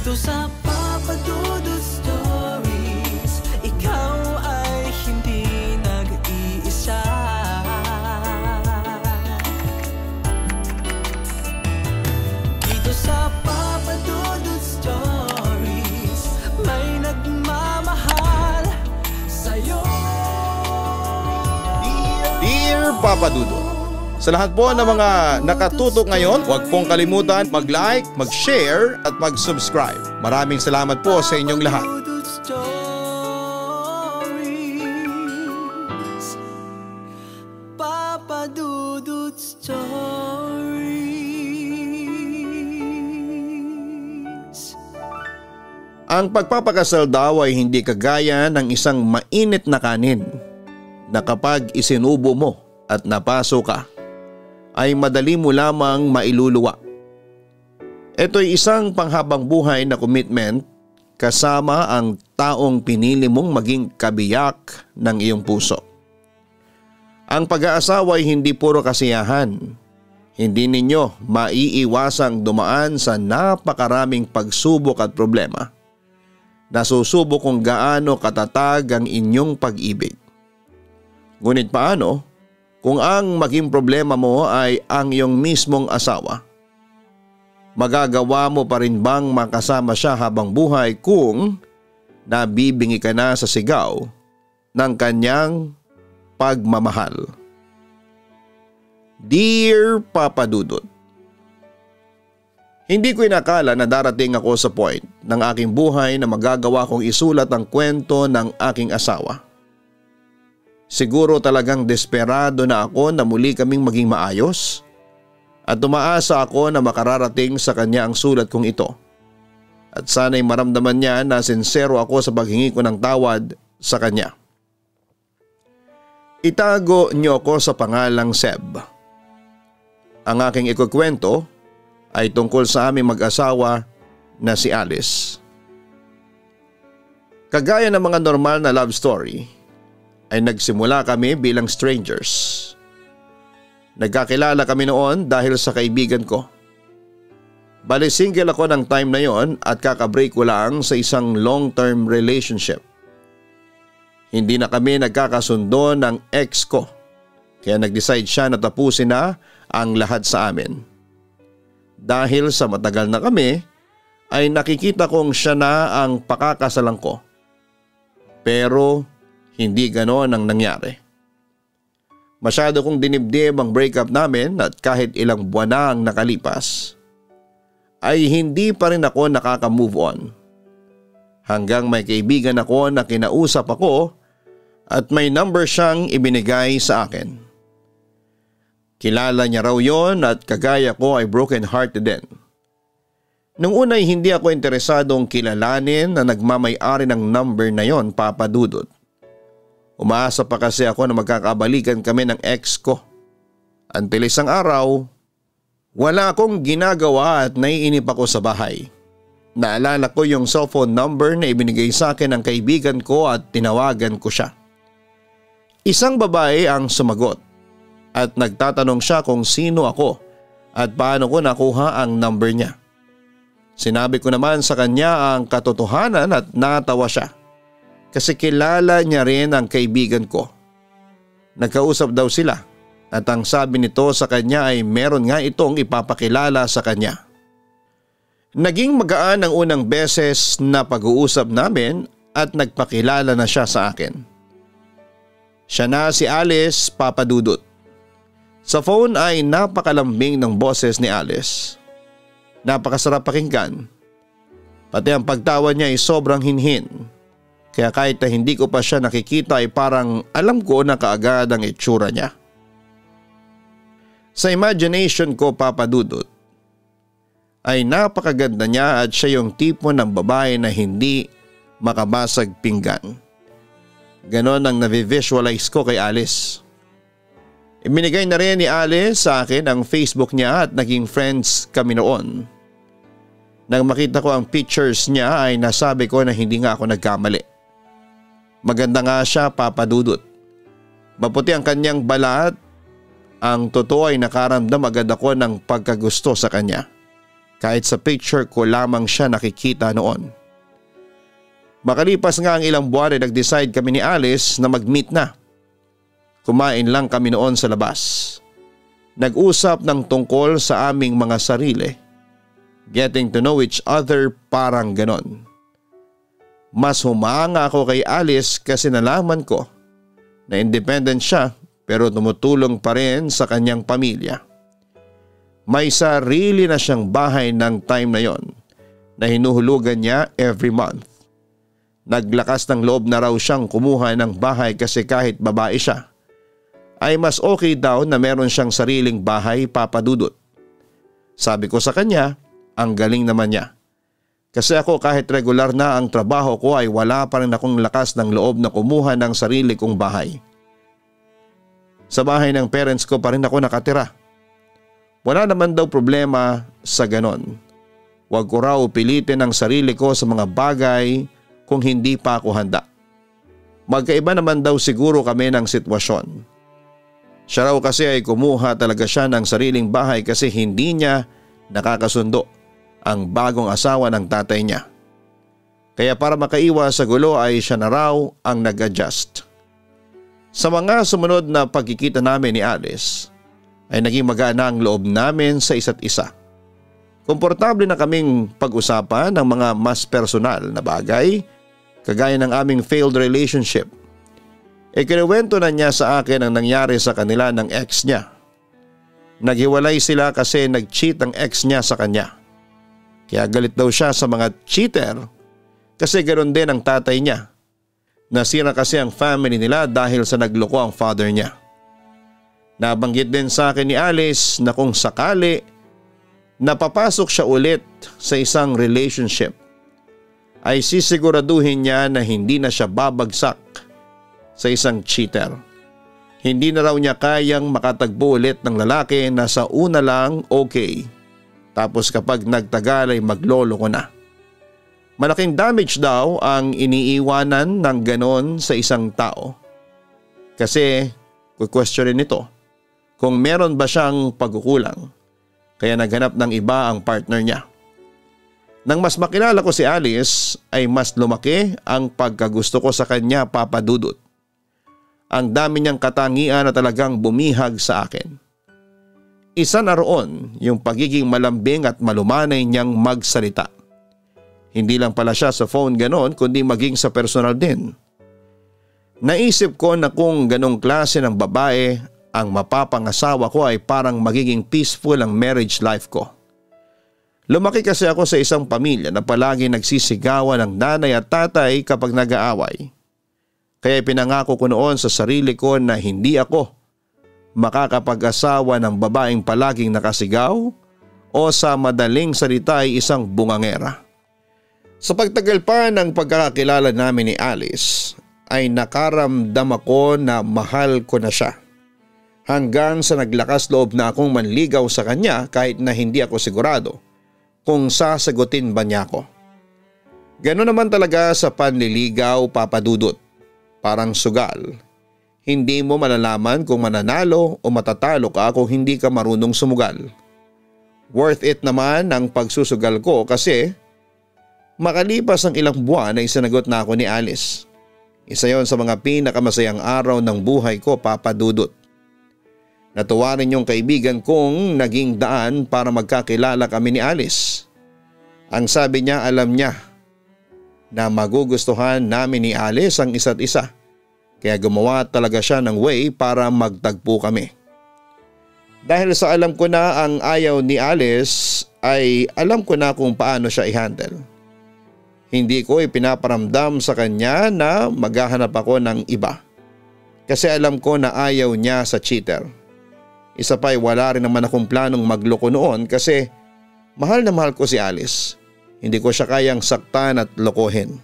Dito sa Papa Dudut Stories, ikaw ay hindi nag-iisa. Dito sa Papa Dudut Stories, may nagmamahal sa'yo. Dear Papa Dudut, sa lahat po ng mga nakatutok ngayon, huwag pong kalimutan mag-like, mag-share at mag-subscribe. Maraming salamat po sa inyong lahat. Dudut Stories, Papa Dudut Stories. Ang pagpapakasal daw ay hindi kagaya ng isang mainit na kanin na kapag isinubo mo at napaso ka, ay madali mo lamang mailuluwa. Ito'y isang panghabang buhay na commitment kasama ang taong pinili mong maging kabiyak ng iyong puso. Ang pag-aasawa ay hindi puro kasiyahan. Hindi ninyo maiiwasang dumaan sa napakaraming pagsubok at problema. Nasusubok kung gaano katatag ang inyong pag-ibig. Ngunit paano kung ang maging problema mo ay ang iyong mismong asawa? Magagawa mo pa rin bang makasama siya habang buhay kung nabibingi ka na sa sigaw ng kanyang pagmamahal? Dear Papa Dudut, hindi ko inakala na darating ako sa point ng aking buhay na magagawa kong isulat ang kwento ng aking asawa. Siguro talagang desperado na ako na muli kaming maging maayos at umaasa ako na makararating sa kanya ang sulat kong ito. At sana'y maramdaman niya na sincero ako sa paghingi ko ng tawad sa kanya. Itago niyo ako sa pangalang Seb. Ang aking ikukwento ay tungkol sa aming mag-asawa na si Alice. Kagaya ng mga normal na love story, ay nagsimula kami bilang strangers. Nagkakilala kami noon dahil sa kaibigan ko. Bali single ako ng time na yon at kakabreak ko lang sa isang long-term relationship. Hindi na kami nagkakasundo ng ex ko, kaya nag-decide siya na tapusin na ang lahat sa amin. Dahil sa matagal na kami, ay nakikita kong siya na ang pakakasalan ko. Pero hindi ganon ang nangyari. Masyado kong dinibdib ang breakup namin at kahit ilang buwan na ang nakalipas, ay hindi pa rin ako nakaka-move on. Hanggang may kaibigan ako na kinausap ako at may number siyang ibinigay sa akin. Kilala niya raw yon at kagaya ko ay broken hearted din. Nung una ay hindi ako interesadong kilalanin na nagmamay-ari ng number na yon, Papa Dudut. Umaasa pa kasi ako na magkakabalikan kami ng ex ko. Until isang araw, wala akong ginagawa at naiinip ako sa bahay. Naalala ko yung cellphone number na ibinigay sa akin ng kaibigan ko at tinawagan ko siya. Isang babae ang sumagot at nagtatanong siya kung sino ako at paano ko nakuha ang number niya. Sinabi ko naman sa kanya ang katotohanan at natawa siya. Kasi kilala niya rin ang kaibigan ko. Nagkausap daw sila at ang sabi nito sa kanya ay meron nga itong ipapakilala sa kanya. Naging magaan ang unang beses na pag-uusap namin at nagpakilala na siya sa akin. Siya na si Alice, Papa Dudut. Sa phone ay napakalambing ng boses ni Alice. Napakasarap pakinggan. Pati ang pagtawa niya ay sobrang hinhin. Kaya kahit na hindi ko pa siya nakikita ay parang alam ko na kaagad ang itsura niya. Sa imagination ko, Papa Dudut, ay napakaganda niya at siya yung tipo ng babae na hindi makabasag pinggan. Ganon ang navivisualize ko kay Alice. Ibinigay na rin ni Alice sa akin ang Facebook niya at naging friends kami noon. Nang makita ko ang pictures niya ay nasabi ko na hindi nga ako nagkamali. Maganda nga siya, Papa Dudut. Maputi ang kanyang balat. Ang totoo ay nakaramdam agad ako ng pagkagusto sa kanya. Kahit sa picture ko lamang siya nakikita noon. Makalipas nga ang ilang buwan ay nag-decide kami ni Alice na mag-meet na. Kumain lang kami noon sa labas. Nag-usap ng tungkol sa aming mga sarili. Getting to know each other, parang ganon. Mas humanga ako kay Alice kasi nalaman ko na independent siya pero tumutulong pa rin sa kanyang pamilya. May sarili na siyang bahay ng time na yon na hinuhulugan niya every month. Naglakas ng loob na raw siyang kumuha ng bahay kasi kahit babae siya, ay mas okay daw na meron siyang sariling bahay, Papa Dudut. Sabi ko sa kanya, ang galing naman niya. Kasi ako kahit regular na ang trabaho ko ay wala pa rin akong lakas ng loob na kumuha ng sarili kong bahay. Sa bahay ng parents ko pa rin ako nakatira. Wala naman daw problema sa ganon. Huwag ko raw pilitin ang sarili ko sa mga bagay kung hindi pa ako handa. Magkaiba naman daw siguro kami ng sitwasyon. Siya raw kasi ay kumuha talaga siya ng sariling bahay kasi hindi niya nakakasundo ang bagong asawa ng tatay niya. Kaya para makaiwas sa gulo ay siya na raw ang nag-adjust. Sa mga sumunod na pagkikita namin ni Alice ay naging magaan ang loob namin sa isa't isa. Komportable na kaming pag-usapan ng mga mas personal na bagay kagaya ng aming failed relationship. Kinuwento na niya sa akin ang nangyari sa kanila ng ex niya. Naghiwalay sila kasi nag-cheat ang ex niya sa kanya. Kaya galit daw siya sa mga cheater kasi ganoon din ang tatay niya. Nasira kasi ang family nila dahil sa nagloko ang father niya. Nabanggit din sa akin ni Alice na kung sakali napapasok siya ulit sa isang relationship ay sisiguraduhin niya na hindi na siya babagsak sa isang cheater. Hindi na raw niya kayang makatagpo ulit ng lalaki na sa una lang okay, tapos kapag nagtagal ay magloloko na. Malaking damage daw ang iniiwanan ng ganon sa isang tao. Kasi kukwestiyonin nito kung meron ba siyang pagkukulang kaya naghanap ng iba ang partner niya. Nang mas makilala ko si Alice ay mas lumaki ang pagkagusto ko sa kanya, Papa Dudut. Ang dami niyang katangian na talagang bumihag sa akin. Isa na roon yung pagiging malambing at malumanay niyang magsalita. Hindi lang pala siya sa phone ganon kundi maging sa personal din. Naisip ko na kung ganong klase ng babae ang mapapangasawa ko ay parang magiging peaceful ang marriage life ko. Lumaki kasi ako sa isang pamilya na palagi nagsisigawan ng nanay at tatay kapag nag-aaway. Kaya pinangako ko noon sa sarili ko na hindi ako makakapag-asawa ng babaeng palaging nakasigaw o sa madaling salita ay isang bungangera. Sa pagtagal pa ng pagkakakilala namin ni Alice ay nakaramdam ako na mahal ko na siya. Hanggang sa naglakas loob na akong manligaw sa kanya kahit na hindi ako sigurado kung sasagutin ba niya ako. Ganoon naman talaga sa panliligaw, Papa Dudut. Parang sugal. Hindi mo malalaman kung mananalo o matatalo ka kung hindi ka marunong sumugal. Worth it naman ang pagsusugal ko kasi makalipas ang ilang buwan ay sinagot na ako ni Alice. Isa yon sa mga pinakamasayang araw ng buhay ko, Papa Dudut. Natuwa rin yung kaibigan kong naging daan para magkakilala kami ni Alice. Ang sabi niya alam niya na magugustuhan namin ni Alice ang isa't isa. Kaya gumawa talaga siya ng way para magtagpo kami. Dahil sa alam ko na ang ayaw ni Alice ay alam ko na kung paano siya i-handle. Hindi ko ipinaparamdam sa kanya na maghahanap ako ng iba. Kasi alam ko na ayaw niya sa cheater. Isa pa ay wala rin naman akong planong magloko noon kasi mahal na mahal ko si Alice. Hindi ko siya kayang saktan at lokohin.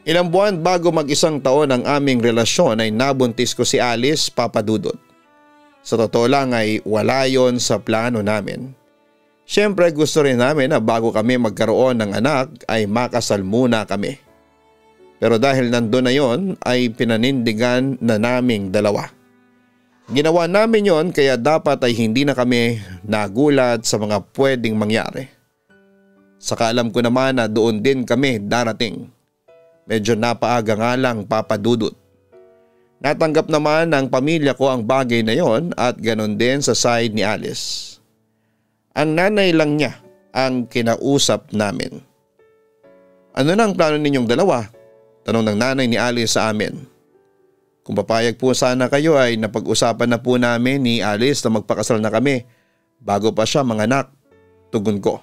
Ilang buwan bago mag-isang taon ang aming relasyon ay nabuntis ko si Alice, Papa Dudut. Sa totoo lang ay wala yon sa plano namin. Siyempre gusto rin namin na bago kami magkaroon ng anak ay makasal muna kami. Pero dahil nandun na yon ay pinanindigan na naming dalawa. Ginawa namin yon kaya dapat ay hindi na kami nagulat sa mga pwedeng mangyari. Saka alam ko naman na doon din kami darating. Medyo napaaga nga lang, Papa Dudut. Natanggap naman ng pamilya ko ang bagay na yon at ganon din sa side ni Alice. Ang nanay lang niya ang kinausap namin. Ano na ang plano ninyong dalawa? Tanong ng nanay ni Alice sa amin. Kung papayag po sana kayo ay napag-usapan na po namin ni Alice na magpakasal na kami bago pa siya manganak. Tugon ko.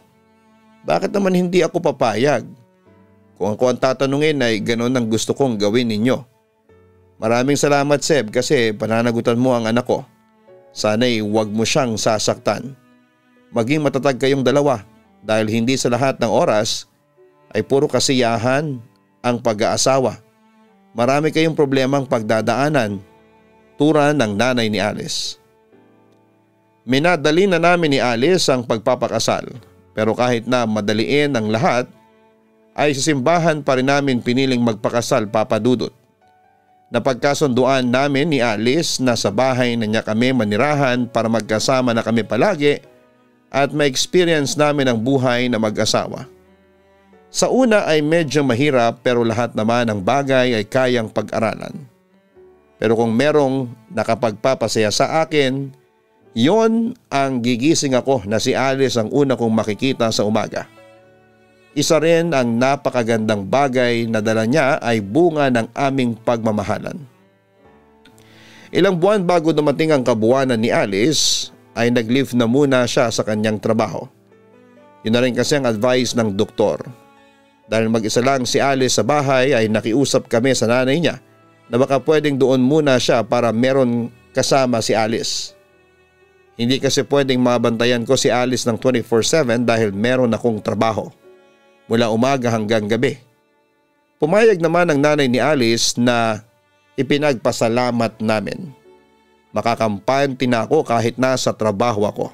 Bakit naman hindi ako papayag? Kung ako ang tatanungin ay ganon ang gusto kong gawin ninyo. Maraming salamat Seb kasi pananagutan mo ang anak ko. Sana'y huwag mo siyang sasaktan. Maging matatag kayong dalawa dahil hindi sa lahat ng oras ay puro kasiyahan ang pag-aasawa. Marami kayong problemang pagdadaanan, tura ng nanay ni Alice. Minadali na namin ni Alice ang pagpapakasal pero kahit na madaliin ang lahat ay sa simbahan pa rin namin piniling magpakasal, Papa Dudut. Napagkasunduan namin ni Alice na sa bahay na niya kami manirahan para magkasama na kami palagi at ma-experience namin ang buhay na mag-asawa. Sa una ay medyo mahirap pero lahat naman ng bagay ay kayang pag-aralan. Pero kung merong nakapagpapasaya sa akin, yon ang gigising ako na si Alice ang una kong makikita sa umaga. Isa rin ang napakagandang bagay na dala niya ay bunga ng aming pagmamahalan. Ilang buwan bago dumating ang kabuwanan ni Alice ay nag-leave na muna siya sa kanyang trabaho. Yun na rin kasi ang advice ng doktor. Dahil mag-isa lang si Alice sa bahay ay nakiusap kami sa nanay niya na baka pwedeng doon muna siya para meron kasama si Alice. Hindi kasi pwedeng mabantayan ko si Alice ng 24/7 dahil meron akong trabaho mula umaga hanggang gabi. Pumayag naman ang nanay ni Alice na ipinagpasalamat namin. Makakampante na ako kahit nasa trabaho ako.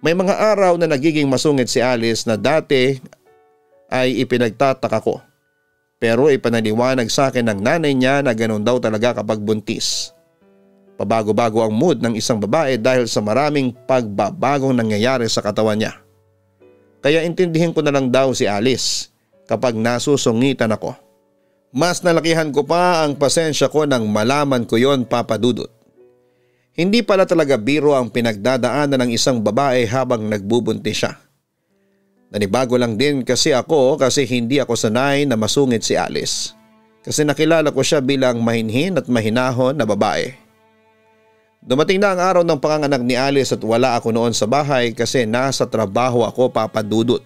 May mga araw na nagiging masungit si Alice na dati ay ipinagtataka ko. Pero ipanaliwanag sa akin ng nanay niya na ganoon daw talaga kapag buntis. Pabago-bago ang mood ng isang babae dahil sa maraming pagbabagong nangyayari sa katawan niya. Kaya intindihin ko na lang daw si Alice kapag nasusungitan ako. Mas nalakihan ko pa ang pasensya ko nang malaman ko yon, Papa Dudut. Hindi pala talaga biro ang pinagdadaanan ng isang babae habang nagbubuntis siya. Nanibago lang din kasi ako kasi hindi ako sanay na masungit si Alice. Kasi nakilala ko siya bilang mahinhin at mahinahon na babae. Dumating na ang araw ng panganganak ni Alice at wala ako noon sa bahay kasi nasa trabaho ako, Papa Dudut.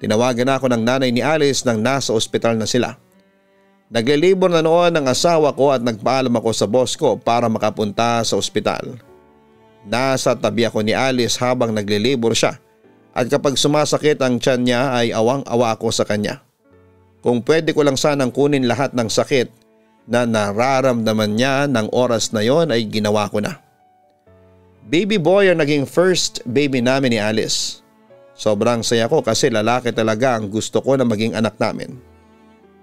Tinawagan ako ng nanay ni Alice nang nasa ospital na sila. Naglilibor na noon ang asawa ko at nagpaalam ako sa boss ko para makapunta sa ospital. Nasa tabi ako ni Alice habang naglilibor siya at kapag sumasakit ang tiyan niya ay awang-awa ako sa kanya. Kung pwede ko lang sanang kunin lahat ng sakit na nararamdaman niya ng oras na yon ay ginawa ko na. Baby boy ang naging first baby namin ni Alice. Sobrang saya ko kasi lalaki talaga ang gusto ko na maging anak namin.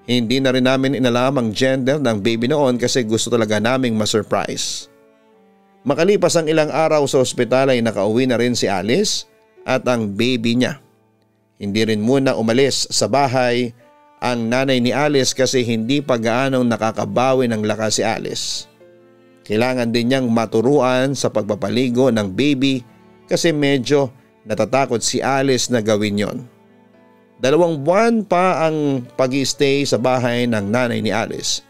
Hindi na rin namin inalam ang gender ng baby noon kasi gusto talaga naming ma-surprise. Makalipas ang ilang araw sa ospital ay nakauwi na rin si Alice at ang baby niya. Hindi rin muna umalis sa bahay ang nanay ni Alice kasi hindi pa gaanong nakakabawi ng lakas si Alice. Kailangan din niyang maturuan sa pagpapaligo ng baby kasi medyo natatakot si Alice na gawin yon. 2 buwan pa ang pag-i-stay sa bahay ng nanay ni Alice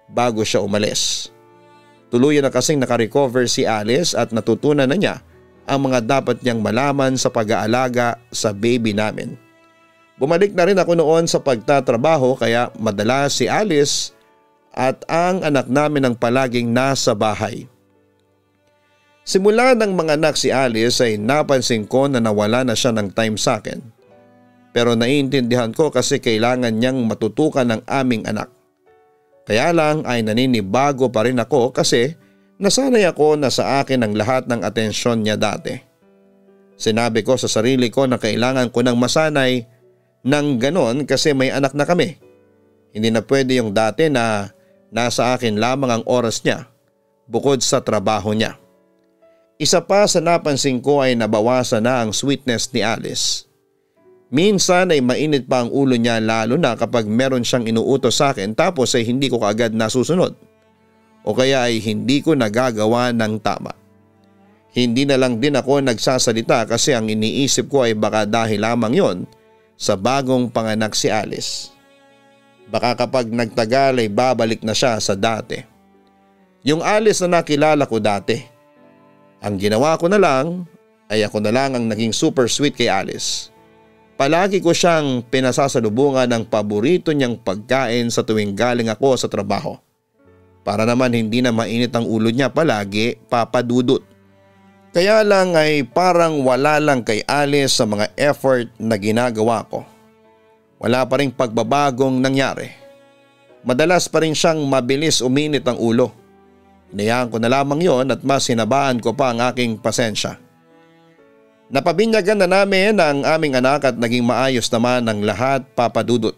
bago siya umalis. Tuluyan na kasing nakarecover si Alice at natutunan na niya ang mga dapat niyang malaman sa pag-aalaga sa baby namin. Bumalik na rin ako noon sa pagtatrabaho kaya madalas si Alice at ang anak namin ang palaging nasa bahay. Simula ng mga anak si Alice ay napansin ko na nawala na siya ng time sa akin. Pero naiintindihan ko kasi kailangan niyang matutukan ng aming anak. Kaya lang ay naninibago pa rin ako kasi nasanay ako na sa akin ang lahat ng atensyon niya dati. Sinabi ko sa sarili ko na kailangan ko ng masanay ng ganon kasi may anak na kami. Hindi na pwede yung dati na nasa akin lamang ang oras niya bukod sa trabaho niya. Isa pa sa napansin ko ay nabawasan na ang sweetness ni Alice. Minsan ay mainit pa ang ulo niya lalo na kapag meron siyang inuutos sa akin tapos ay hindi ko kaagad nasusunod o kaya ay hindi ko nagagawa ng tama. Hindi na lang din ako nagsasalita kasi ang iniisip ko ay baka dahil lamang yon sa bagong panganak si Alice. Baka kapag nagtagal ay babalik na siya sa dati. Yung Alice na nakilala ko dati. Ang ginawa ko na lang ay ako na lang ang naging super sweet kay Alice. Palagi ko siyang pinasasalubungan ng paborito niyang pagkain sa tuwing galing ako sa trabaho. Para naman hindi na mainit ang ulo niya palagi, Papa Dudut. Kaya lang ay parang wala lang kay Alice sa mga effort na ginagawa ko. Wala pa ring pagbabagong nangyari. Madalas pa rin siyang mabilis uminit ang ulo. Hinayaan ko na lamang yon at mas hinabaan ko pa ang aking pasensya. Napabinyagan na namin ang aming anak at naging maayos naman ang lahat, Papa Dudut.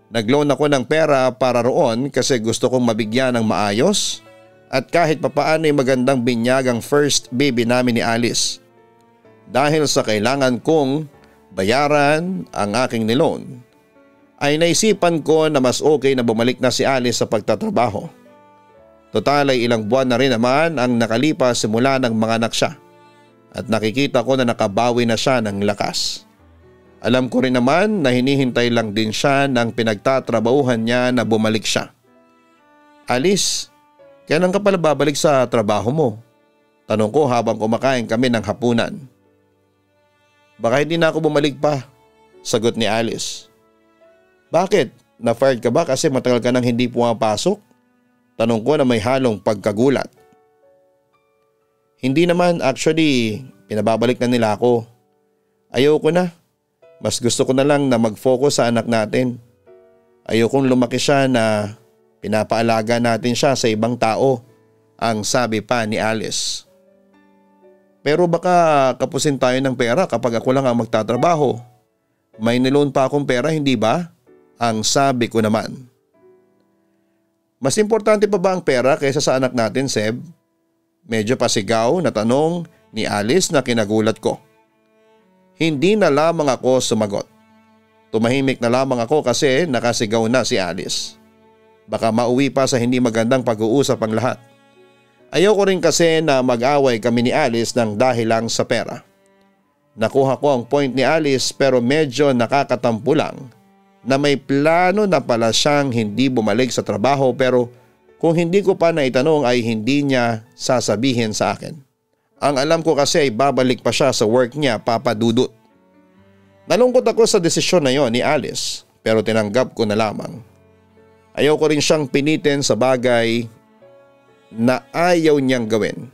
Nag-loan ako ng pera para roon kasi gusto kong mabigyan ng maayos at kahit papaano ay magandang binyag ang first baby namin ni Alice. Dahil sa kailangan kong bayaran ang aking niloan, ay naisipan ko na mas okay na bumalik na si Alice sa pagtatrabaho. Total ay ilang buwan na rin naman ang nakalipas simula ng mga anak siya at nakikita ko na nakabawi na siya ng lakas. Alam ko rin naman na hinihintay lang din siya ng pinagtatrabahuhan niya na bumalik siya. Alice, kailan ka pala babalik sa trabaho mo? Tanong ko habang kumakain kami ng hapunan. Baka hindi na ako bumalik pa, sagot ni Alice. Bakit? Na-fired ka ba kasi matagal ka nang hindi pumapasok? Tanong ko na may halong pagkagulat. Hindi naman, actually pinababalik na nila ako. Ayoko na. Mas gusto ko na lang na mag-focus sa anak natin. Ayokong lumaki siya na pinapaalaga natin siya sa ibang tao, ang sabi pa ni Alice. Pero baka kapusin tayo ng pera kapag ako lang ang magtatrabaho. May niloan pa akong pera, hindi ba? Ang sabi ko naman. Mas importante pa ba ang pera kaysa sa anak natin, Seb? Medyo pasigaw na tanong ni Alice na kinagulat ko. Hindi na lamang ako sumagot. Tumahimik na lamang ako kasi nakasigaw na si Alice. Baka mauwi pa sa hindi magandang pag-uusap ang lahat. Ayoko rin kasi na mag-away kami ni Alice ng dahil lang sa pera. Nakuha ko ang point ni Alice pero medyo nakakatampo lang na may plano na pala siyang hindi bumalik sa trabaho pero kung hindi ko pa naitanong ay hindi niya sasabihin sa akin. Ang alam ko kasi ay babalik pa siya sa work niya, Papa Dudut. Nalungkot ako sa desisyon na yon ni Alice pero tinanggap ko na lamang. Ayoko rin siyang pinitin sa bagay na ayaw niyang gawin.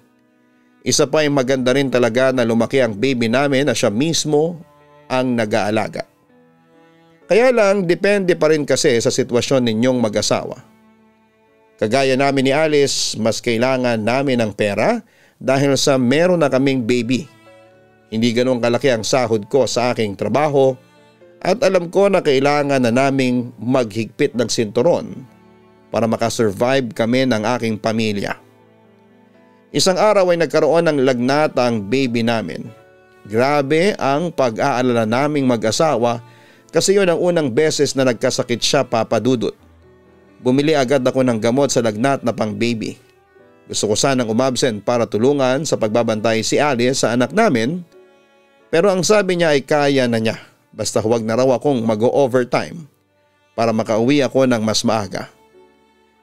Isa pa ay maganda rin talaga na lumaki ang baby namin na siya mismo ang nag-aalaga. Kaya lang depende pa rin kasi sa sitwasyon ninyong mag-asawa. Kagaya namin ni Alice, mas kailangan namin ng pera dahil sa meron na kaming baby. Hindi ganun kalaki ang sahod ko sa aking trabaho at alam ko na kailangan na naming maghigpit ng sinturon para makasurvive kami ng aking pamilya. Isang araw ay nagkaroon ng lagnat ang baby namin. Grabe ang pag-aalala naming mag-asawa kasi yun ang unang beses na nagkasakit siya, Papa Dudut. Bumili agad ako ng gamot sa lagnat na pang baby. Gusto ko sanang umabsent para tulungan sa pagbabantay si Alice sa anak namin pero ang sabi niya ay kaya na niya. Basta huwag na raw akong mag-overtime para makauwi ako ng mas maaga.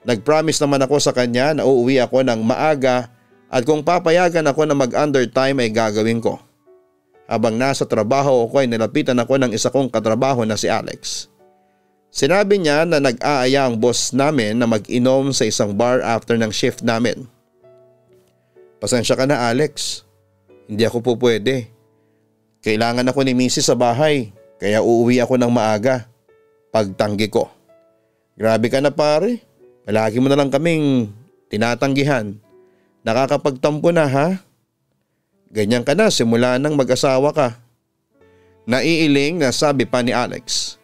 Nag-promise naman ako sa kanya na uuwi ako ng maaga at kung papayagan ako na mag-undertime ay gagawin ko. Habang nasa trabaho ako ay nilapitan ako ng isa kong katrabaho na si Alex. Sinabi niya na nag-aaya ang boss namin na mag-inom sa isang bar after ng shift namin. Pasensya ka na, Alex. Hindi ako po pwede. Kailangan ako ni Mrs. sa bahay. Kaya uuwi ako ng maaga. Pagtanggi ko. Grabe ka na pare. Palagi mo na lang kaming tinatanggihan. Nakakapagtampo na ha? Ganyan ka na simula nang mag-asawa ka. Naiiling na sabi pa ni Alex.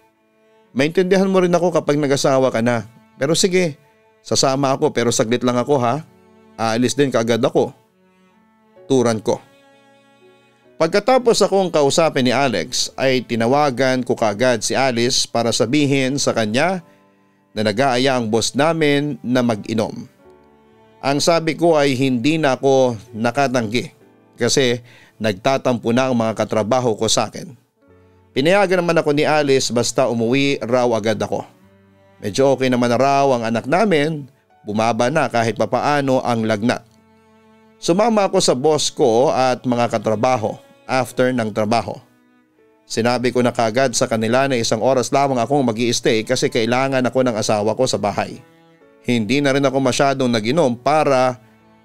Maintindihan mo rin ako kapag nag-asawa ka na. Pero sige, sasama ako pero saglit lang ako ha. Aalis din kaagad ako. Turan ko. Pagkatapos akong kausapin ni Alex ay tinawagan ko kagad si Alice para sabihin sa kanya na nag-aaya ang boss namin na mag-inom. Ang sabi ko ay hindi na ako nakatanggi kasi nagtatampo na ang mga katrabaho ko sa akin. Pinayagan naman ako ni Alice basta umuwi raw agad ako. Medyo okay naman na raw ang anak namin, bumaba na kahit papaano ang lagnat. Sumama ako sa boss ko at mga katrabaho after ng trabaho. Sinabi ko na kagad sa kanila na 1 oras lamang akong mag-i-stay kasi kailangan ako ng asawa ko sa bahay. Hindi na rin ako masyadong nag-inom para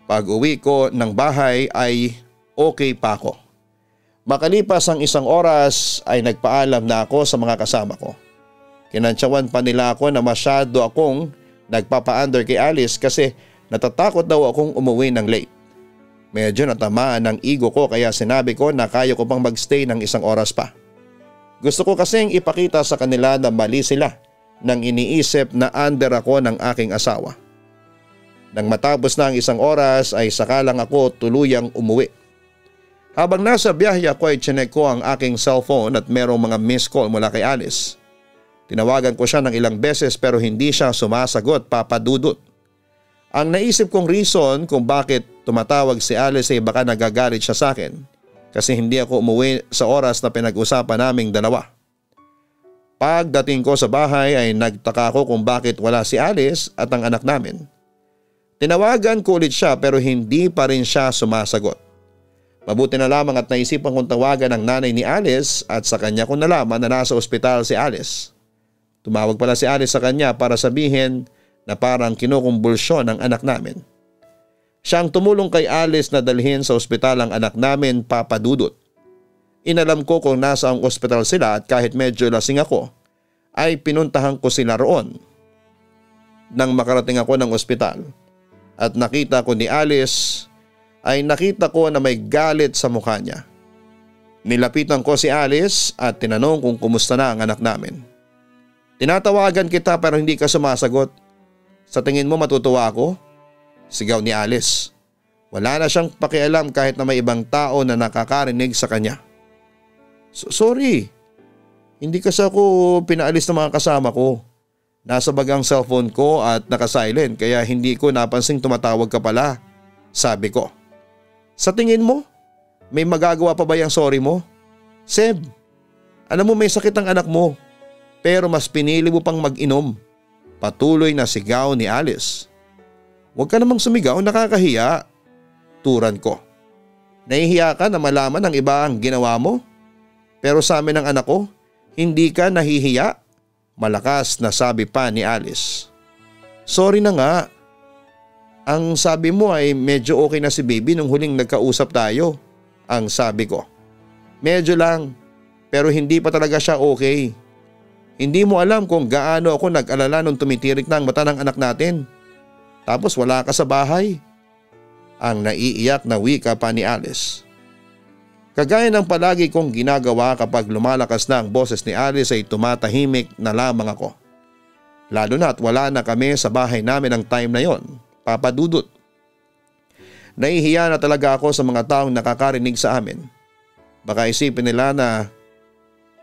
pag uwi ko ng bahay ay okay pa ako. Makalipas ang 1 oras ay nagpaalam na ako sa mga kasama ko. Kinantsawan pa nila ako na masyado akong nagpapa-under kay Alice kasi natatakot daw akong umuwi ng late. Medyo natamaan ng ego ko kaya sinabi ko na kaya ko pang magstay ng 1 oras pa. Gusto ko kasing ipakita sa kanila na mali sila nang iniisip na under ako ng aking asawa. Nang matapos na ang 1 oras ay saka lang ako tuluyang umuwi. Habang nasa biyahe ako ay chinek ko ang aking cellphone at merong mga missed call mula kay Alice. Tinawagan ko siya ng ilang beses pero hindi siya sumasagot, Papa Dudut. Ang naisip kong reason kung bakit tumatawag si Alice ay baka nagagalit siya sa akin kasi hindi ako umuwi sa oras na pinag-usapan naming dalawa. Pagdating ko sa bahay ay nagtaka ko kung bakit wala si Alice at ang anak namin. Tinawagan ko ulit siya pero hindi pa rin siya sumasagot. Mabuti na lamang at naisipan kong tawagan ang nanay ni Alice at sa kanya ko nalaman na nasa ospital si Alice. Tumawag pala si Alice sa kanya para sabihin na parang kinukumbulsyon ang anak namin. Siyang tumulong kay Alice na dalhin sa ospital ang anak namin, Papa Dudut. Inalam ko kung nasa ang ospital sila at kahit medyo lasing ako, ay pinuntahan ko sila roon. Nang makarating ako ng ospital at nakita ko ni Alice, ay nakita ko na may galit sa mukha niya. Nilapitan ko si Alice at tinanong kung kumusta na ang anak namin. Tinatawagan kita pero hindi ka sumasagot. Sa tingin mo matutuwa ako? Sigaw ni Alice. Wala na siyang pakialam kahit na may ibang tao na nakakarinig sa kanya. Sorry. Hindi kasi ako pinaalis ng mga kasama ko. Nasa bag ang cellphone ko at nakasilent kaya hindi ko napansing tumatawag ka pala. Sabi ko. Sa tingin mo, may magagawa pa ba yung sorry mo? Seb, alam mo may sakit ang anak mo pero mas pinili mo pang mag-inom. Patuloy na sigaw ni Alice. Huwag ka namang sumigaw, nakakahiya. Turan ko. Nahihiya ka na malaman ng iba ang ginawa mo? Pero sa amin ng anak ko, hindi ka nahihiya? Malakas na sabi pa ni Alice. Sorry na nga. Ang sabi mo ay medyo okay na si baby nung huling nagkausap tayo. Ang sabi ko. Medyo lang, pero hindi pa talaga siya okay. Hindi mo alam kung gaano ako nag-alala nung tumitirik na ang mata ng anak natin. Tapos wala ka sa bahay. Ang naiiyak na wika pa ni Alice. Kagaya ng palagi kong ginagawa kapag lumalakas na ang boses ni Alice ay tumatahimik na lamang ako. Lalo na at wala na kami sa bahay namin ng time na yon, Papa Dudut. Nahihiya na talaga ako sa mga taong nakakarinig sa amin. Baka isipin nila na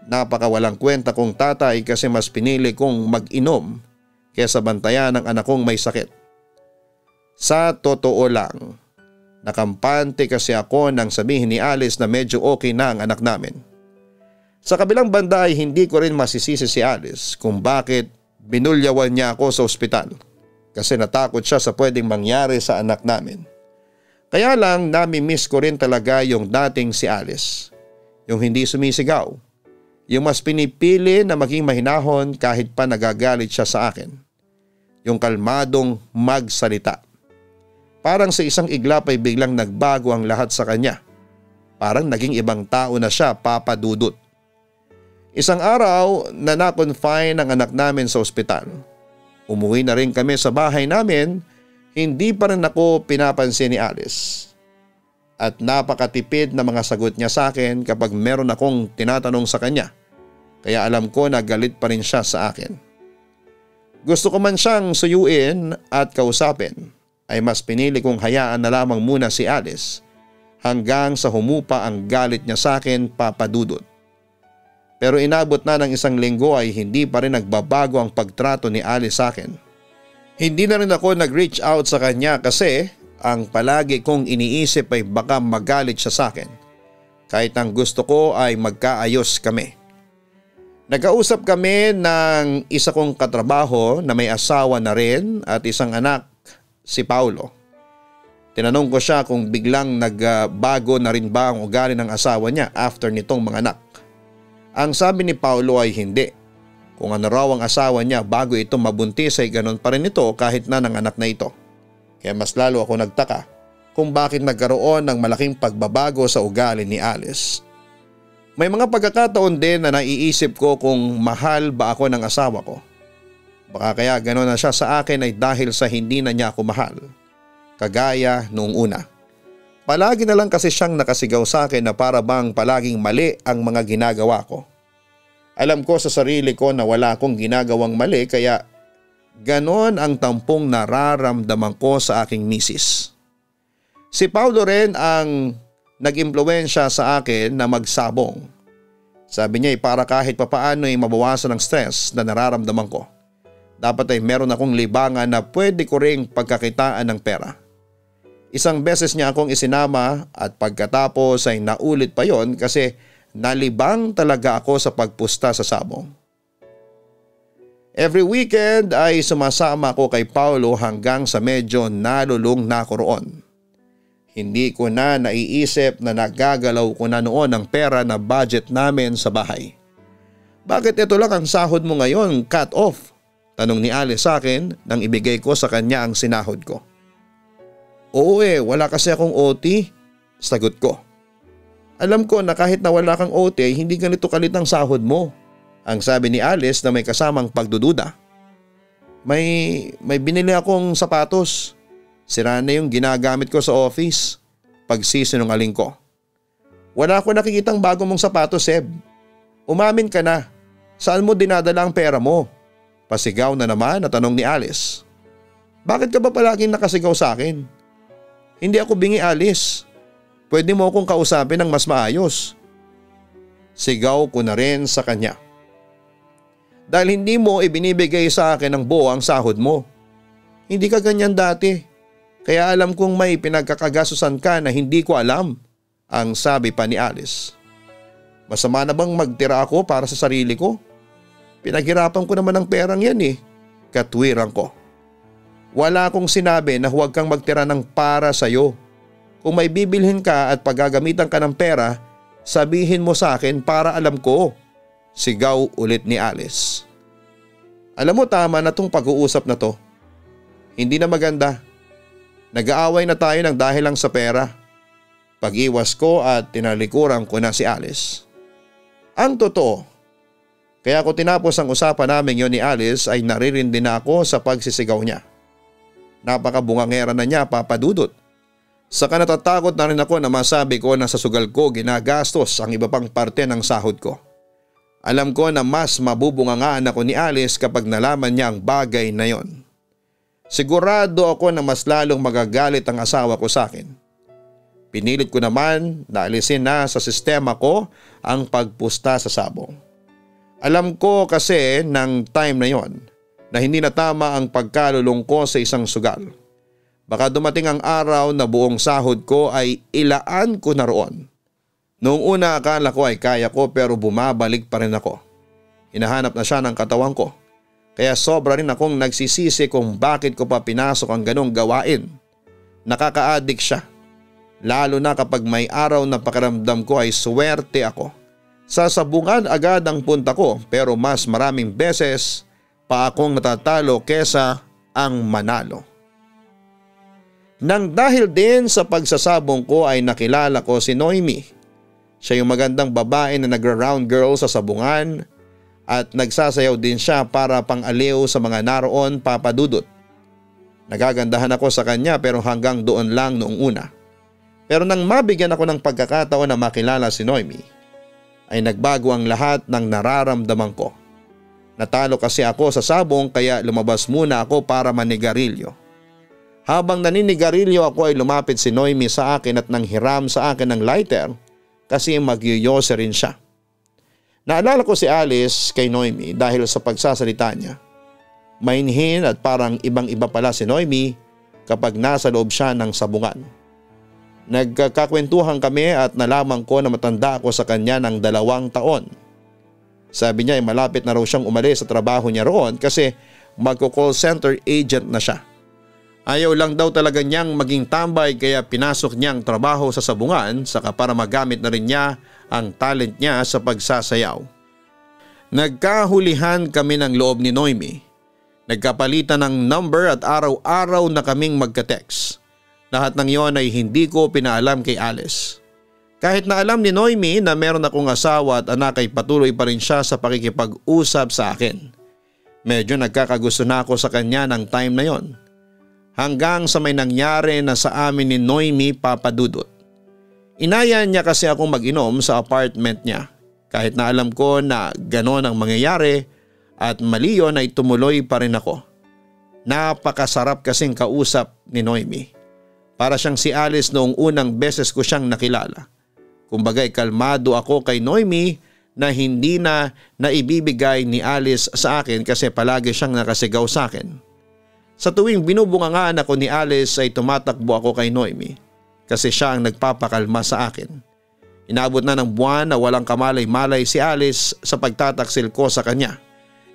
napakawalang kwenta kong tatay kasi mas pinili kong mag-inom kaysa bantayan ng anak kong may sakit. Sa totoo lang, nakampante kasi ako nang sabihin ni Alice na medyo okay na ang anak namin. Sa kabilang banda ay hindi ko rin masisisi si Alice kung bakit binulyawan niya ako sa ospital kasi natakot siya sa pwedeng mangyari sa anak namin. Kaya lang nami-miss ko rin talaga yung dating si Alice. Yung hindi sumisigaw. Yung mas pinipili na maging mahinahon kahit pa nagagalit siya sa akin. Yung kalmadong magsalita. Parang sa isang iglap ay biglang nagbago ang lahat sa kanya. Parang naging ibang tao na siya, Papa Dudut. Isang araw na na-confine ang anak namin sa ospital. Umuwi na rin kami sa bahay namin, hindi pa rin ako pinapansin ni Alice. At napakatipid na mga sagot niya sa akin kapag meron akong tinatanong sa kanya. Kaya alam ko na galit pa rin siya sa akin. Gusto ko man siyang suyuin at kausapin, ay mas pinili kong hayaan na lamang muna si Alice hanggang sa humupa ang galit niya sa akin, Papa Dudut. Pero inabot na ng 1 linggo ay hindi pa rin nagbabago ang pagtrato ni Alice sa akin. Hindi na rin ako nag-reach out sa kanya kasi ang palagi kong iniisip ay baka magalit siya sa akin. Kahit ang gusto ko ay magkaayos kami. Nagkausap kami ng isa kong katrabaho na may asawa na rin at isang anak, si Paulo. Tinanong ko siya kung biglang nagbago na rin ba ang ugali ng asawa niya after nitong mga anak. Ang sabi ni Paulo ay hindi. Kung ano raw ang asawa niya bago ito mabuntis ay ganon pa rin ito kahit na ng anak na ito. Kaya mas lalo ako nagtaka kung bakit nagkaroon ng malaking pagbabago sa ugali ni Alice. May mga pagkakataon din na naiisip ko kung mahal ba ako ng asawa ko. Baka kaya ganon na siya sa akin ay dahil sa hindi na niya ako mahal. Kagaya noong una. Palagi na lang kasi siyang nakasigaw sa akin na para bang palaging mali ang mga ginagawa ko. Alam ko sa sarili ko na wala akong ginagawang mali kaya ganon ang tampong nararamdaman ko sa aking misis. Si Paulo rin ang nag-impluwensya sa akin na magsabong. Sabi niya ay para kahit papaano ay mabawasan ang stress na nararamdaman ko. Dapat ay meron akong libangan na pwede ko ring pagkakitaan ng pera. Isang beses niya akong isinama at pagkatapos ay naulit pa yon kasi nalibang talaga ako sa pagpusta sa sabong. Every weekend ay sumasama ako kay Paulo hanggang sa medyo nalulung na ako roon. Hindi ko na naiisip na nagagalaw ko na noon ang pera na budget namin sa bahay. Bakit ito lang ang sahod mo ngayon, cut off? Tanong ni Alice sa akin nang ibigay ko sa kanya ang sinahod ko. Oo wala kasi akong OT, sagot ko. Alam ko na kahit na wala kang OT hindi ganito kalit ang sahod mo. Ang sabi ni Alice na may kasamang pagdududa. May binili akong sapatos. Sira na yung ginagamit ko sa office. Pagsisinungaling ko. Wala ako nakikitang bago mong sapatos, Seb. Umamin ka na. Saan mo dinadala ang pera mo? Pasigaw na naman na tanong ni Alice. Bakit ka ba palaging nakasigaw sa akin? Hindi ako bingi, Alice. Pwede mo akong kausapin ng mas maayos. Sigaw ko na rin sa kanya. Dahil hindi mo ibinibigay sa akin ng buo ang sahod mo. Hindi ka ganyan dati. Kaya alam kong may pinagkakagasusan ka na hindi ko alam, ang sabi pa ni Alice. Masama na bang magtira ako para sa sarili ko? Pinaghirapan ko naman ang perang yan Katwiran ko. Wala akong sinabi na huwag kang magtira ng para sa'yo. Kung may bibilhin ka at paggagamitan ka ng pera, sabihin mo sa akin para alam ko. Sigaw ulit ni Alice. Alam mo tama na tong pag-uusap na to. Hindi na maganda. Nag-aaway na tayo ng dahil lang sa pera. Pag-iwas ko at tinalikuran ko na si Alice. Ang totoo, kaya ko tinapos ang usapan namin yon ni Alice ay naririndi na ako sa pagsisigaw niya. Napakabungangera na niya, Papa Dudut. Saka natatakot na rin ako na masabi ko na sa sugal ko ginagastos ang iba pang parte ng sahod ko. Alam ko na mas mabubungangaan ako ni Alice kapag nalaman niya ang bagay na yon. Sigurado ako na mas lalong magagalit ang asawa ko sa akin. Pinilit ko naman na alisin na sa sistema ko ang pagpusta sa sabong. Alam ko kasi ng time na yon na hindi na tama ang pagkalulong ko sa isang sugal. Baka dumating ang araw na buong sahod ko ay ilaan ko na roon. Noong una akala ko ay kaya ko pero bumabalik pa rin ako. Hinahanap na siya ng katawan ko. Kaya sobra rin akong nagsisisi kung bakit ko pa pinasok ang ganong gawain. Nakaka-addict siya. Lalo na kapag may araw na pakiramdam ko ay swerte ako. Sasabungan agad ang punta ko pero mas maraming beses pa akong natatalo kesa ang manalo. Nang dahil din sa pagsasabong ko ay nakilala ko si Noemi. Siya yung magandang babae na nagra-round girl sa sabungan. At nagsasayaw din siya para pang-aliw sa mga naroon, Papa Dudut. Nagagandahan ako sa kanya pero hanggang doon lang noong una. Pero nang mabigyan ako ng pagkakataon na makilala si Noemi, ay nagbago ang lahat ng nararamdaman ko. Natalo kasi ako sa sabong kaya lumabas muna ako para manigarilyo. Habang naninigarilyo ako ay lumapit si Noemi sa akin at nanghiram sa akin ng lighter kasi magyuyose rin siya. Naalala ko si Alice kay Noemi dahil sa pagsasalita niya. Mainhin at parang ibang-iba pala si Noemi kapag nasa loob siya ng sabungan. Nagkakwentuhan kami at nalaman ko na matanda ako sa kanya ng 2 taon. Sabi niya ay malapit na raw siyang umalis sa trabaho niya roon kasi magko-call center agent na siya. Ayaw lang daw talaga niyang maging tambay kaya pinasok niyang trabaho sa sabungan saka para magamit na rin niya ang talent niya sa pagsasayaw. Nagkahulihan kami ng loob ni Noemi. Nagkapalitan ng number at araw-araw na kaming magka-text. Lahat ng iyon ay hindi ko pinaalam kay Alice. Kahit na alam ni Noemi na meron akong asawa at anak ay patuloy pa rin siya sa pakikipag-usap sa akin. Medyo nagkakagusto na ako sa kanya ng time na yon. Hanggang sa may nangyari na sa amin ni Noemi Papadudot. Inaya niya kasi akong mag-inom sa apartment niya. Kahit na alam ko na ganon ang mangyayari at mali yun ay tumuloy pa rin ako. Napakasarap kasing kausap ni Noemi. Para siyang si Alice noong unang beses ko siyang nakilala. Kumbaga'y kalmado ako kay Noemi na hindi na naibibigay ni Alice sa akin kasi palagi siyang nakasigaw sa akin. Sa tuwing binubungangaan ako ni Alice ay tumatakbo ako kay Noemi kasi siya ang nagpapakalma sa akin. Inabot na ng buwan na walang kamalay-malay si Alice sa pagtataksil ko sa kanya.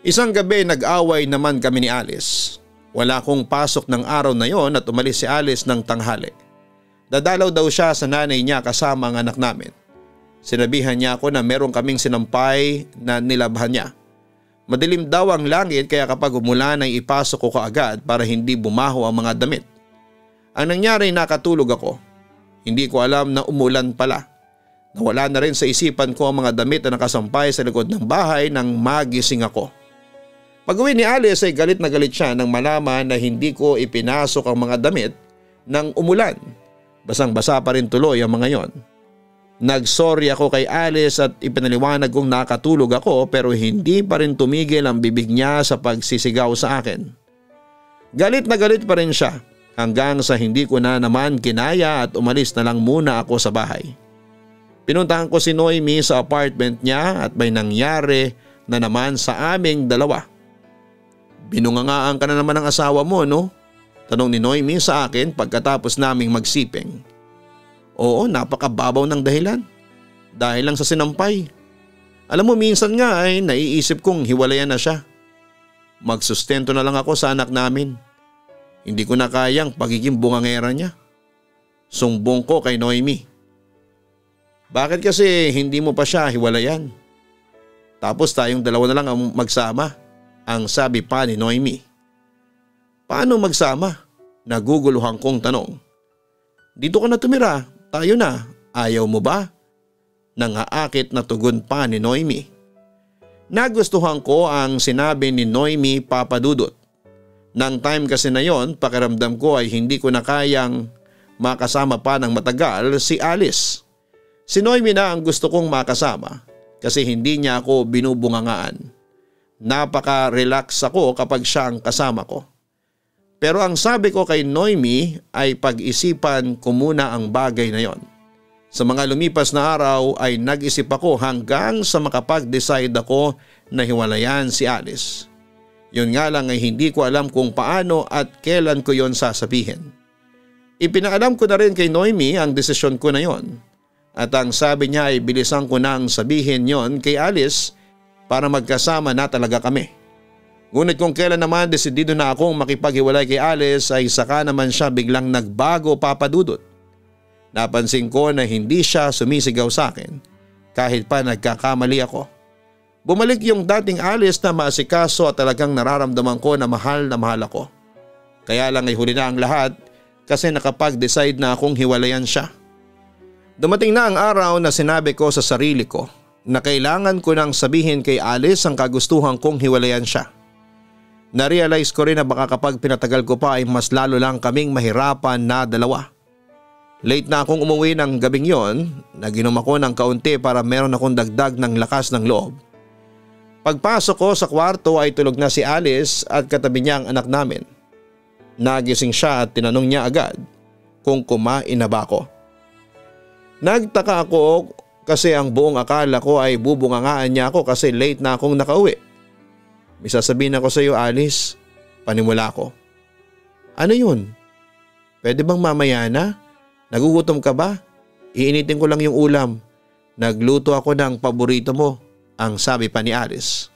Isang gabi nag-away naman kami ni Alice. Wala akong pasok ng araw na yon at umalis si Alice ng tanghali. Dadalaw daw siya sa nanay niya kasama ang anak namin. Sinabihan niya ako na meron kaming sinampay na nilabhan niya. Madilim daw ang langit kaya kapag umulan ay ipasok ko kaagad para hindi bumaho ang mga damit. Ang nangyari nakatulog ako. Hindi ko alam na umulan pala. Nawala na rin sa isipan ko ang mga damit na nakasampay sa likod ng bahay nang magising ako. Pag-uwi ni Alice ay galit na galit siya nang malaman na hindi ko ipinasok ang mga damit nang umulan. Basang-basa pa rin tuloy ang mga yon. Nagsorry ako kay Alice at ipinaliwanag kong nakatulog ako pero hindi pa rin tumigil ang bibig niya sa pagsisigaw sa akin. Galit na galit pa rin siya hanggang sa hindi ko na naman kinaya at umalis na lang muna ako sa bahay. Pinuntahan ko si Noemi sa apartment niya at may nangyari na naman sa aming dalawa. Binungangaan ka na naman ng asawa mo, no? Tanong ni Noemi sa akin pagkatapos naming magsiping. Oo, napakababaw ng dahilan. Dahil lang sa sinampay. Alam mo minsan nga ay naiisip kong hiwalayan na siya. Magsustento na lang ako sa anak namin. Hindi ko na kayang pagiging bungangera niya. Sumbong ko kay Noemi. Bakit kasi hindi mo pa siya hiwalayan? Tapos tayong dalawa na lang ang magsama, ang sabi pa ni Noemi. Paano magsama? Naguguluhan kong tanong. Dito ka na tumira, tayo na, ayaw mo ba? Nangaakit na tugon pa ni Noemi. Nagustuhan ko ang sinabi ni Noemi Papadudot. Nang time kasi na yon, pakiramdam ko ay hindi ko na kayang makasama pa ng matagal si Alice. Si Noemi na ang gusto kong makasama kasi hindi niya ako binubungangaan. Napaka-relax ako kapag siya ang kasama ko. Pero ang sabi ko kay Noemi ay pag-isipan ko muna ang bagay na yon. Sa mga lumipas na araw ay nag-isip ako hanggang sa makapag-decide ako na hiwalayan si Alice. Yun nga lang ay hindi ko alam kung paano at kailan ko yon sasabihin. Ipinaalam ko na rin kay Noemi ang desisyon ko na yon. At ang sabi niya ay bilisan ko nang sabihin yon kay Alice para magkasama na talaga kami. Ngunit kung kailan naman desidido na akong makipaghiwalay kay Alice ay saka naman siya biglang nagbago Papadudot. Napansin ko na hindi siya sumisigaw sa akin kahit pa nagkakamali ako. Bumalik yung dating Alice na maasikaso at talagang nararamdaman ko na mahal ako. Kaya lang ay huli na ang lahat kasi nakapag-decide na akong hiwalayan siya. Dumating na ang araw na sinabi ko sa sarili ko na kailangan ko nang sabihin kay Alice ang kagustuhan kong hiwalayan siya. Narealize ko rin na baka kapag pinatagal ko pa ay mas lalo lang kaming mahirapan na dalawa. Late na akong umuwi ng gabing yon, naginom ako ng kaunti para meron akong dagdag ng lakas ng loob. Pagpasok ko sa kwarto ay tulog na si Alice at katabi niya ang anak namin. Nagising siya at tinanong niya agad kung kumain na ba ako. Nagtaka ako kasi ang buong akala ko ay bubungangaan niya ako kasi late na akong nakauwi. May sasabihin ako sa iyo, Alice. Panimula ko. Ano yun? Pwede bang mamaya na? Nagugutom ka ba? Iinitin ko lang yung ulam. Nagluto ako ng paborito mo, ang sabi pa ni Alice.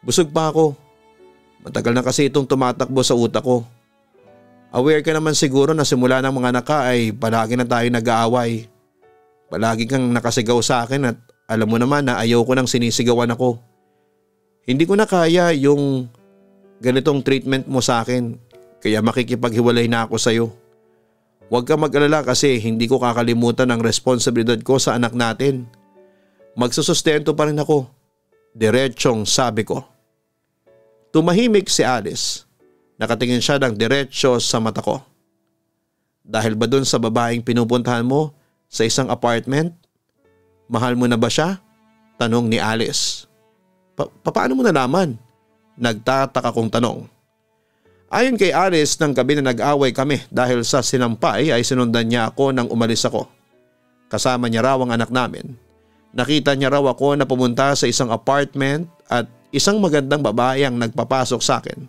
Busog pa ako. Matagal na kasi itong tumatakbo sa utak ko. Aware ka naman siguro na simula ng mga anak ka ay palagi na tayo nag-aaway. Palagi kang nakasigaw sa akin at alam mo naman na ayaw ko nang sinisigawan ako. Hindi ko na kaya yung ganitong treatment mo sa akin kaya makikipaghiwalay na ako sa iyo. Huwag ka mag-alala kasi hindi ko kakalimutan ang responsibilidad ko sa anak natin. Magsusustento pa rin ako. Diretsong sabi ko. Tumahimik si Alice. Nakatingin siya ng diretsyo sa mata ko. Dahil ba dun sa babaeng pinupuntahan mo sa isang apartment? Mahal mo na ba siya? Tanong ni Alice. Paano mo nalaman? Nagtataka kong tanong. Ayon kay Alice, ng gabi na nag-away kami dahil sa sinampay ay sinundan niya ako nang umalis ako. Kasama niya raw ang anak namin. Nakita niya raw ako na pumunta sa isang apartment at isang magandang babae ang nagpapasok sa akin.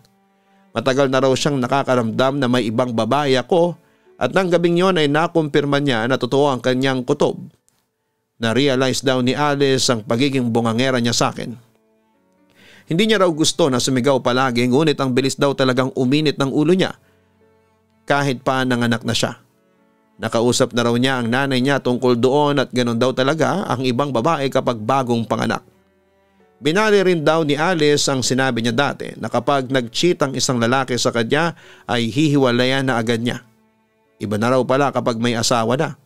Matagal na raw siyang nakakaramdam na may ibang babae ako at nang gabing yon ay nakumpirma niya na totoo ang kanyang kutob. Na-realize daw ni Alice ang pagiging bungangera niya sa akin. Hindi niya raw gusto na sumigaw palagi ngunit ang bilis daw talagang uminit ng ulo niya kahit pa nanganak na siya. Nakausap na raw niya ang nanay niya tungkol doon at ganoon daw talaga ang ibang babae kapag bagong panganak. Binali rin daw ni Alice ang sinabi niya dati na kapag nag-cheat ang isang lalaki sa kanya ay hihiwalayan na agad niya. Iba na raw pala kapag may asawa na.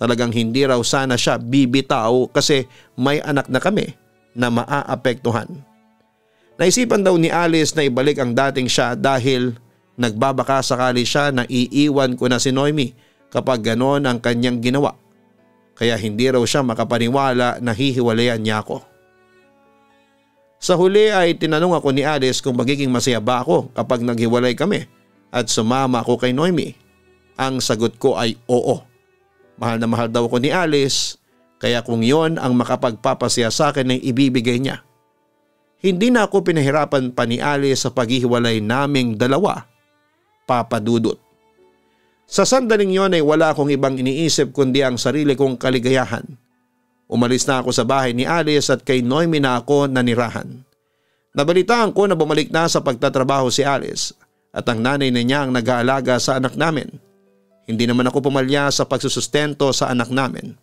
Talagang hindi raw sana siya bibitaw kasi may anak na kami na maaapektuhan. Naisipan daw ni Alice na ibalik ang dating siya dahil nagbabaka sakali siya na iiwan ko na si Noemi kapag ganon ang kanyang ginawa. Kaya hindi raw siya makapaniwala na hihiwalayan niya ako. Sa huli ay tinanong ako ni Alice kung magiging masaya ba ako kapag naghiwalay kami at sumama ako kay Noemi. Ang sagot ko ay oo. Mahal na mahal daw ako ni Alice kaya kung yon ang makapagpapasaya sa akin ay ibibigay niya. Hindi na ako pinahirapan pa ni Alice sa paghihiwalay naming dalawa, Papa Dudut. Sa sandaling yon ay wala akong ibang iniisip kundi ang sarili kong kaligayahan. Umalis na ako sa bahay ni Alice at kay Noemi na ako nanirahan. Nabalitaan ko na bumalik na sa pagtatrabaho si Alice at ang nanay na niya ang nag-aalaga sa anak namin. Hindi naman ako pumalya sa pagsusustento sa anak namin.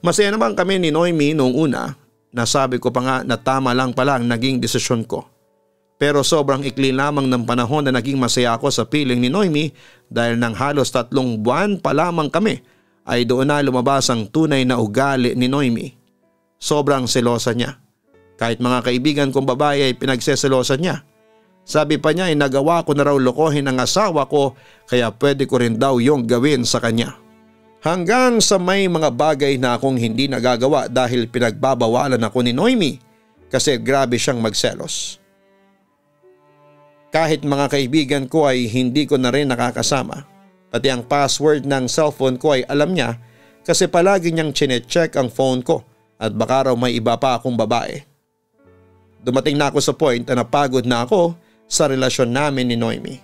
Masaya naman kami ni Noemi noong una. Nasabi ko pa nga na tama lang pala ang naging desisyon ko. Pero sobrang ikli lamang ng panahon na naging masaya ako sa piling ni Noemi dahil nang halos 3 buwan pa lamang kami ay doon na lumabas ang tunay na ugali ni Noemi. Sobrang selosa niya. Kahit mga kaibigan kong babae ay pinagseselosa niya. Sabi pa niya ay nagawa ko na raw lokohin ang asawa ko kaya pwede ko rin daw yung gawin sa kanya. Hanggang sa may mga bagay na akong hindi nagagawa dahil pinagbabawalan ako ni Noemi kasi grabe siyang magselos. Kahit mga kaibigan ko ay hindi ko na rin nakakasama. Pati ang password ng cellphone ko ay alam niya kasi palagi niyang chinecheck ang phone ko at baka raw may iba pa akong babae. Dumating na ako sa point na napagod na ako sa relasyon namin ni Noemi.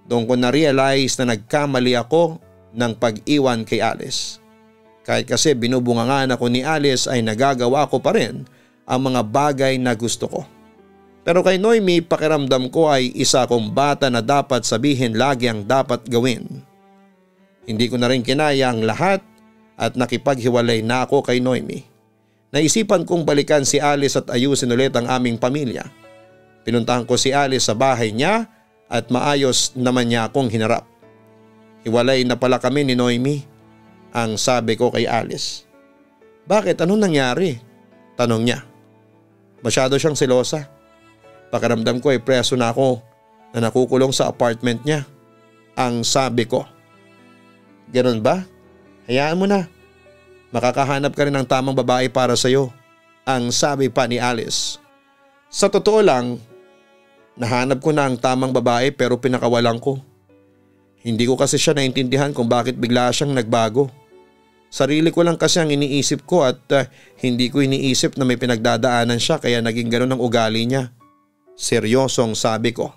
Doon ko na-realize na nagkamali ako ng pag-iwan kay Alice. Kahit kasi binubungangan ako ni Alice ay nagagawa ko pa rin ang mga bagay na gusto ko. Pero kay Noemi pakiramdam ko ay isa akong bata na dapat sabihin lagi ang dapat gawin. Hindi ko na rin kinaya ang lahat at nakipaghiwalay na ako kay Noemi. Naisipan kong balikan si Alice at ayusin ulit ang aming pamilya. Pinuntahan ko si Alice sa bahay niya at maayos naman niya akong hinarap. Hiwalay na pala kami ni Noemi, ang sabi ko kay Alice. Bakit? Anong nangyari? Tanong niya. Masyado siyang selosa. Pakiramdam ko ay preso na ako na nakukulong sa apartment niya. Ang sabi ko. Ganon ba? Hayaan mo na. Makakahanap ka rin ng tamang babae para sa'yo. Ang sabi pa ni Alice. Sa totoo lang, Nahanap ko na ang tamang babae pero pinakawalan ko. Hindi ko kasi siya naintindihan kung bakit bigla siyang nagbago. Sarili ko lang kasi ang iniisip ko at hindi ko iniisip na may pinagdadaanan siya kaya naging ganun ang ugali niya. Seryosong sabi ko.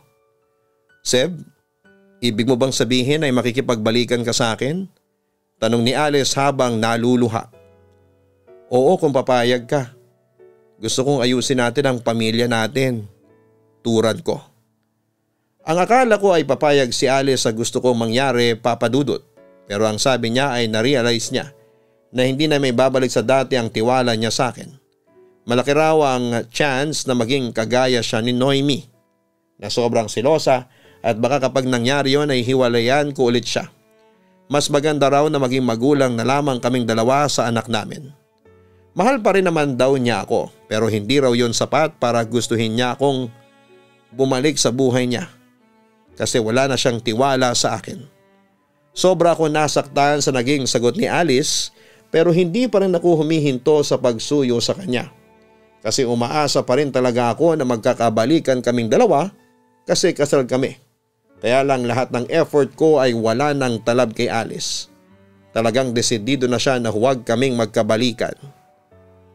Seb, ibig mo bang sabihin ay makikipagbalikan ka sa akin? Tanong ni Alice habang naluluha. Oo kung papayag ka. Gusto kong ayusin natin ang pamilya natin. Turad ko. Ang akala ko ay papayag si Alice sa gusto kong mangyari, Papa Dudut. Pero ang sabi niya ay narealize niya na hindi na may babalik sa dati ang tiwala niya sa akin. Malaki raw ang chance na maging kagaya siya ni Noemi na sobrang silosa at baka kapag nangyari yon ay hiwalayan ko ulit siya. Mas maganda raw na maging magulang na lamang kaming dalawa sa anak namin. Mahal pa rin naman daw niya ako pero hindi raw yon sapat para gustuhin niya akong bumalik sa buhay niya kasi wala na siyang tiwala sa akin. Sobra ako nasaktan sa naging sagot ni Alice pero hindi pa rin ako humihinto sa pagsuyo sa kanya. Kasi umaasa pa rin talaga ako na magkakabalikan kaming dalawa kasi kasal kami. Kaya lang lahat ng effort ko ay wala ng talab kay Alice. Talagang desidido na siya na huwag kaming magkabalikan.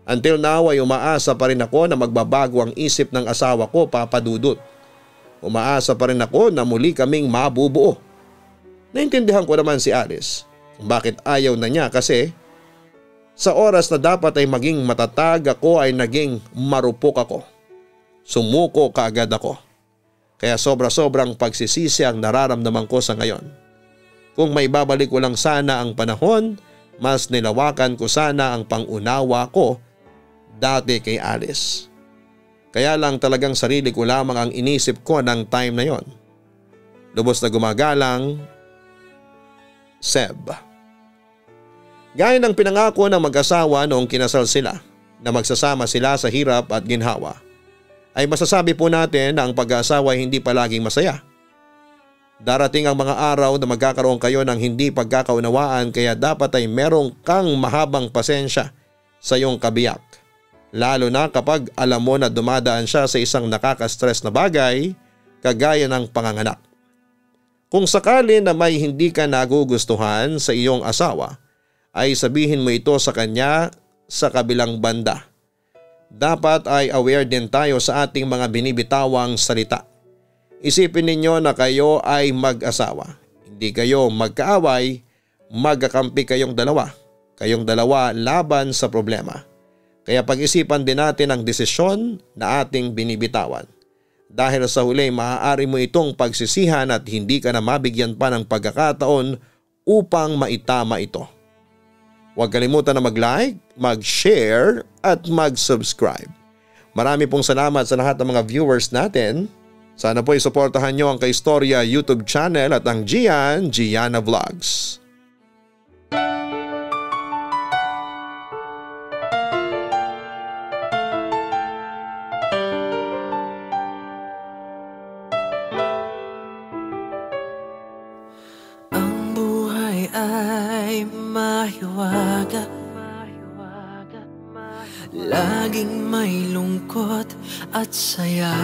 Until now ay umaasa pa rin ako na magbabago ang isip ng asawa ko, Papa Dudut. Umaasa pa rin ako na muli kaming mabubuo. Naintindihan ko naman si Alice kung bakit ayaw na niya kasi sa oras na dapat ay maging matatag ako ay naging marupok ako. Sumuko kaagad ako. Kaya sobra-sobrang pagsisisi ang nararamdaman ko sa ngayon. Kung may babalik ko lang sana ang panahon, mas nilawakan ko sana ang pangunawa ko dati kay Alice. Kaya lang talagang sarili ko lamang ang inisip ko ng time na yon. Lubos na gumagalang, Seb. Gaya ng pinangako ng mag-asawa noong kinasal sila na magsasama sila sa hirap at ginhawa, ay masasabi po natin na ang pag-aasawa ay hindi palaging masaya. Darating ang mga araw na magkakaroon kayo ng hindi pagkakaunawaan kaya dapat ay merong kang mahabang pasensya sa iyong kabiyak. Lalo na kapag alam mo na dumadaan siya sa isang nakaka-stress na bagay kagaya ng panganganak. Kung sakali na may hindi ka nagugustuhan sa iyong asawa, ay sabihin mo ito sa kanya sa kabilang banda. Dapat ay aware din tayo sa ating mga binibitawang salita. Isipin ninyo na kayo ay mag-asawa. Hindi kayo magkaaway, magkakampi kayong dalawa. Kayong dalawa laban sa problema. Kaya pag-isipan din natin ang desisyon na ating binibitawan. Dahil sa huli maaari mo itong pagsisihan at hindi ka na mabigyan pa ng pagkakataon upang maitama ito. Huwag kalimutan na mag-like, mag-share at mag-subscribe. Marami pong salamat sa lahat ng mga viewers natin. Sana po isuportahan nyo ang Kaistorya YouTube channel at ang Gianna Vlogs. Ang buhay ay mahiwaga, laging may lungkot at saya.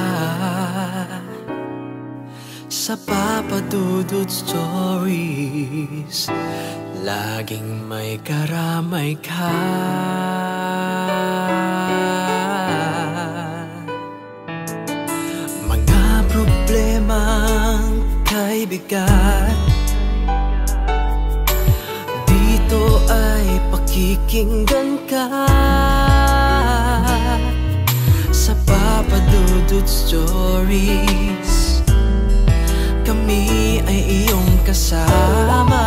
Sa Papa Dudut Stories, laging may karamay ka. Mga problemang kay bigat, dito ay pakikinggan ka. Sa Papa Dudut Stories, kami ay iyong kasama.